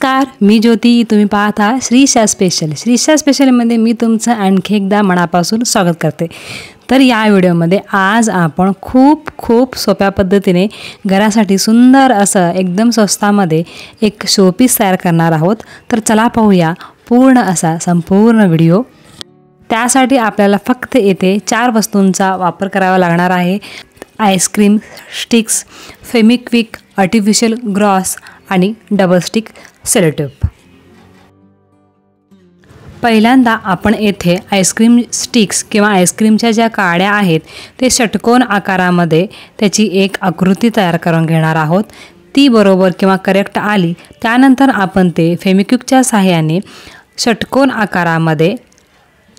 नमस्कार, मी ज्योती. तुम्ही पाहता श्रीशा स्पेशल. श्रीशा स्पेशलमध्ये मी तुमचं आणखी एकदा मनापासून स्वागत करते. तर या व्हिडिओमध्ये आज आपण खूप सोप्या पद्धतीने घरासाठी सुंदर असं एकदम स्वस्तामध्ये एक शोपीस तयार करणार आहोत. तर चला पाहूया पूर्ण असा संपूर्ण व्हिडिओ. त्यासाठी आपल्याला फक्त येथे 4 वस्तूंचा वापर करावा लागणार आहे. Ice cream sticks, Fevikwik, artificial gross आणि डबल स्टिक सेलोटेप. पहिल्यांदा आपण येथे आईस्क्रीम स्टिक्स किंवा आईस्क्रीमच्या ज्या काड्या आहेत ते षटकोन आकारामध्ये त्याची एक आकृती तयार करून घेणार आहोत. ती बरोबर किंवा करेक्ट आली त्यानंतर आपण ते फेमिक्विकच्या सहाय्याने षटकोन आकारामध्ये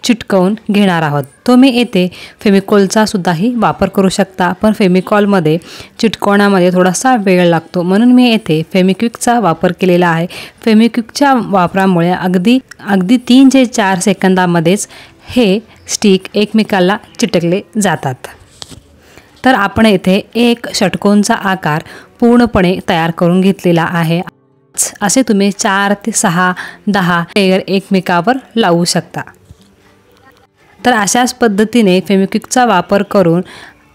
चिटकवून घेणार आहोत. तुम्ही येथे फेमिकॉलचा सुद्धाही वापर करू शकता, पण फेमिकॉलमध्ये चिटकवण्यामध्ये थोडासा वेळ लागतो, म्हणून मी येथे फेमिक्विकचा वापर केलेला आहे. फेमिक्विकच्या वापरामुळे अगदी 3 ते 4 सेकंदामध्येच हे स्टिक एकमेकाला चिटकले जातात. तर आपण येथे एक षटकोनचा आकार पूर्णपणे तयार करून घेतलेला आहे. असे तुम्ही 4 ते 6, 10 लेयर एकमेकावर लावू शकता. तर अशाच पद्धतीने फेमिक्विकचा वापर करून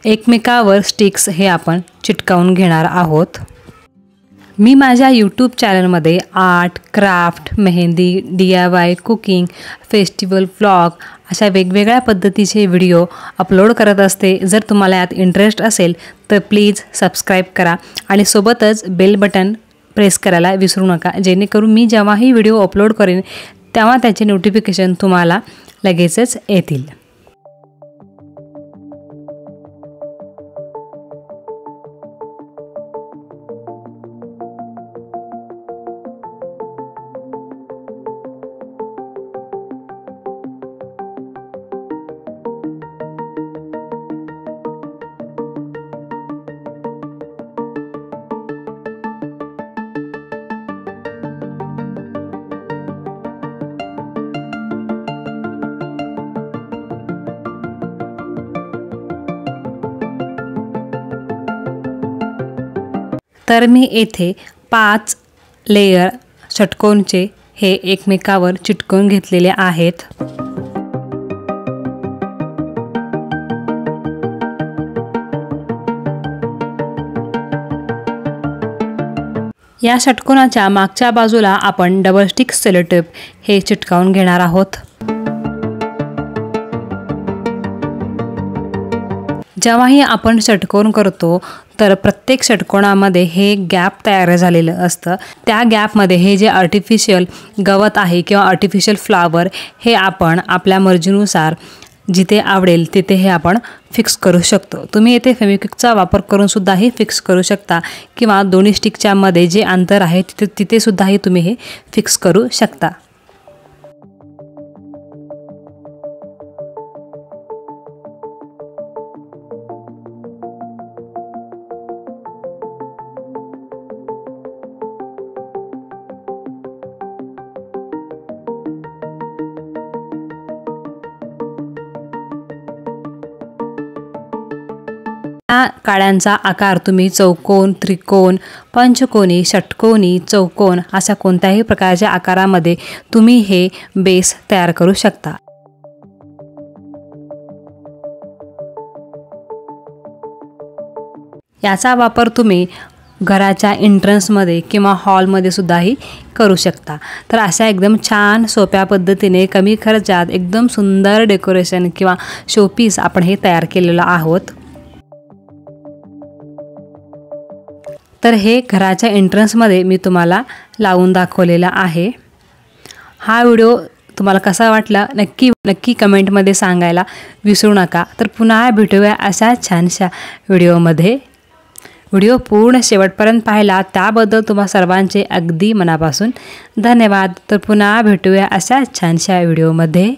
एकमेकावर स्टिक्स हे आपण चिटकावून घेणार आहोत. मी माझ्या यूट्यूब चॅनलमध्ये art, craft, mehndi, DIY, cooking, festival, vlog अशा वेगवेगळ्या पद्धतीचे व्हिडिओ अपलोड करत असते. जर तुम्हाला यात इंटरेस्ट असेल तर प्लीज सबस्क्राईब करा आणि सोबतच बेल बटन प्रेस करायला विसरू नका, जेणेकरून मी जेव्हाही व्हिडिओ अपलोड करेन तेव्हा त्याचे नोटिफिकेशन तुम्हाला लगेचच येतील. तर मी येथे 5 लेयर षटकोनचे हे एकमेकावर चिटकवून घेतलेले आहेत. या षटकोनाच्या मागच्या बाजूला आपण डबल स्टिक सेलोटेप हे चिटकावून घेणार आहोत. जेव्हाही आपण षटकोन करतो तर प्रत्येक षटकोनामध्ये हे गॅप तयार झालेलं असतं. त्या गॅपमध्ये हे जे आर्टिफिशियल गवत आहे किंवा आर्टिफिशियल फ्लावर हे आपण आपल्या मर्जीनुसार जिथे आवडेल तिथे हे आपण फिक्स करू शकतो. तुम्ही येथे फेमिक्विकचा वापर करून सुद्धाही फिक्स करू शकता किंवा दोन्ही स्टिकच्या मध्ये जे अंतर आहे तिथे सुद्धाही तुम्ही हे फिक्स करू शकता. या काड्यांचा आकार तुम्ही चौकोन, त्रिकोण, पंचकोनी, षटकोनी, चौकोन अशा कोणत्याही प्रकारच्या आकारामध्ये तुम्ही हे बेस तयार करू शकता. याचा वापर तुम्ही घराच्या एंट्रन्समध्ये किंवा हॉलमध्ये सुद्धाही करू शकता. तर अशा एकदम छान सोप्या पद्धतीने कमी खर्चात एकदम सुंदर डेकोरेशन किंवा शोपीस आपण हे तयार केलेलं आहोत. तर हे घराच्या एंट्रन्समध्ये मी तुम्हाला लावून दाखवलेला आहे. हा व्हिडिओ तुम्हाला कसा वाटला नक्की कमेंटमध्ये सांगायला विसरू नका. तर पुन्हा भेटूया अशा छानशा व्हिडिओमध्ये. व्हिडिओ पूर्ण शेवटपर्यंत पाहिला त्याबद्दल तुम्हा सर्वांचे अगदी मनापासून धन्यवाद. तर पुन्हा भेटूया अशा छानशा व्हिडिओमध्ये.